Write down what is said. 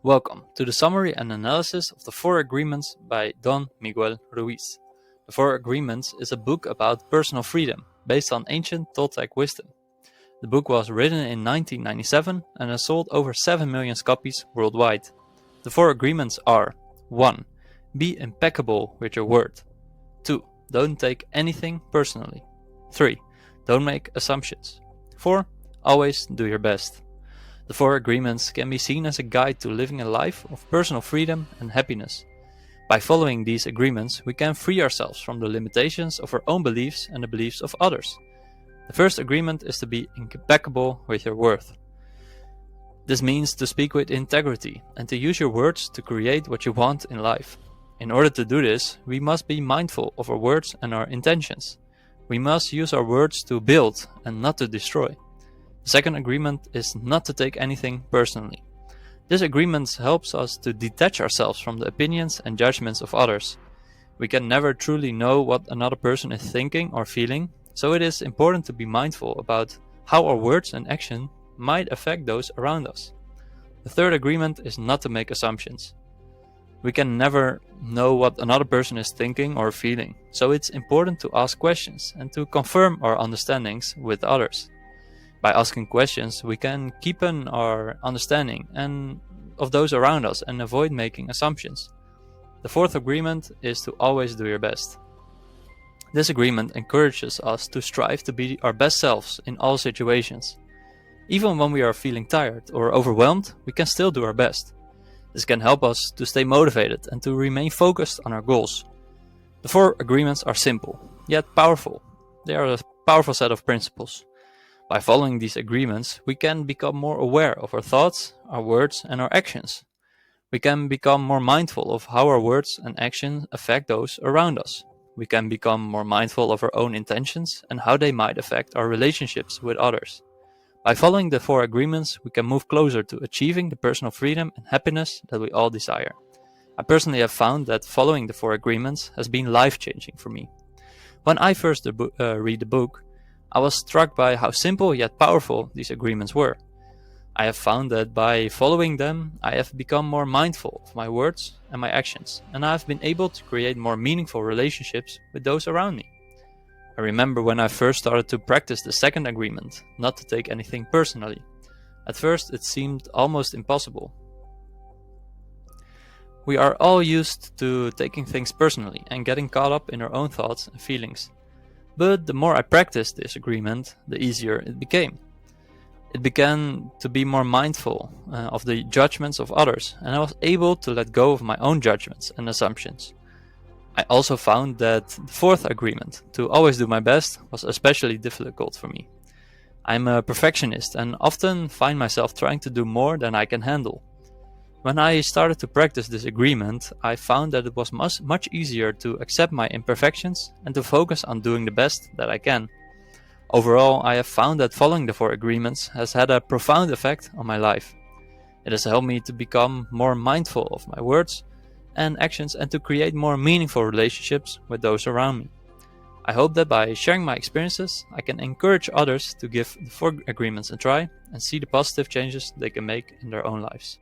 Welcome to the summary and analysis of the Four Agreements by Don Miguel Ruiz. The Four Agreements is a book about personal freedom based on ancient Toltec wisdom. The book was written in 1997 and has sold over 7 million copies worldwide. The Four Agreements are 1. Be impeccable with your word. 2. Don't take anything personally. 3. Don't make assumptions. 4. Always do your best. The Four Agreements can be seen as a guide to living a life of personal freedom and happiness. By following these agreements, we can free ourselves from the limitations of our own beliefs and the beliefs of others. The first agreement is to be impeccable with your word. This means to speak with integrity and to use your words to create what you want in life. In order to do this, we must be mindful of our words and our intentions. We must use our words to build and not to destroy. The second agreement is not to take anything personally. This agreement helps us to detach ourselves from the opinions and judgments of others. We can never truly know what another person is thinking or feeling, so it is important to be mindful about how our words and action might affect those around us. The third agreement is not to make assumptions. We can never know what another person is thinking or feeling, so it's important to ask questions and to confirm our understandings with others. By asking questions, we can deepen our understanding and of those around us and avoid making assumptions. The fourth agreement is to always do your best. This agreement encourages us to strive to be our best selves in all situations. Even when we are feeling tired or overwhelmed, we can still do our best. This can help us to stay motivated and to remain focused on our goals. The four agreements are simple, yet powerful. They are a powerful set of principles. By following these agreements, we can become more aware of our thoughts, our words, and our actions. We can become more mindful of how our words and actions affect those around us. We can become more mindful of our own intentions and how they might affect our relationships with others. By following the four agreements, we can move closer to achieving the personal freedom and happiness that we all desire. I personally have found that following the four agreements has been life-changing for me. When I first read the book, I was struck by how simple yet powerful these agreements were. I have found that by following them, I have become more mindful of my words and my actions, and I have been able to create more meaningful relationships with those around me. I remember when I first started to practice the second agreement, not to take anything personally. At first, it seemed almost impossible. We are all used to taking things personally and getting caught up in our own thoughts and feelings. But the more I practiced this agreement, the easier it became. It began to be more mindful of the judgments of others, and I was able to let go of my own judgments and assumptions. I also found that the fourth agreement, to always do my best, was especially difficult for me. I'm a perfectionist and often find myself trying to do more than I can handle. When I started to practice this agreement, I found that it was much easier to accept my imperfections and to focus on doing the best that I can. Overall, I have found that following the four agreements has had a profound effect on my life. It has helped me to become more mindful of my words and actions and to create more meaningful relationships with those around me. I hope that by sharing my experiences, I can encourage others to give the four agreements a try and see the positive changes they can make in their own lives.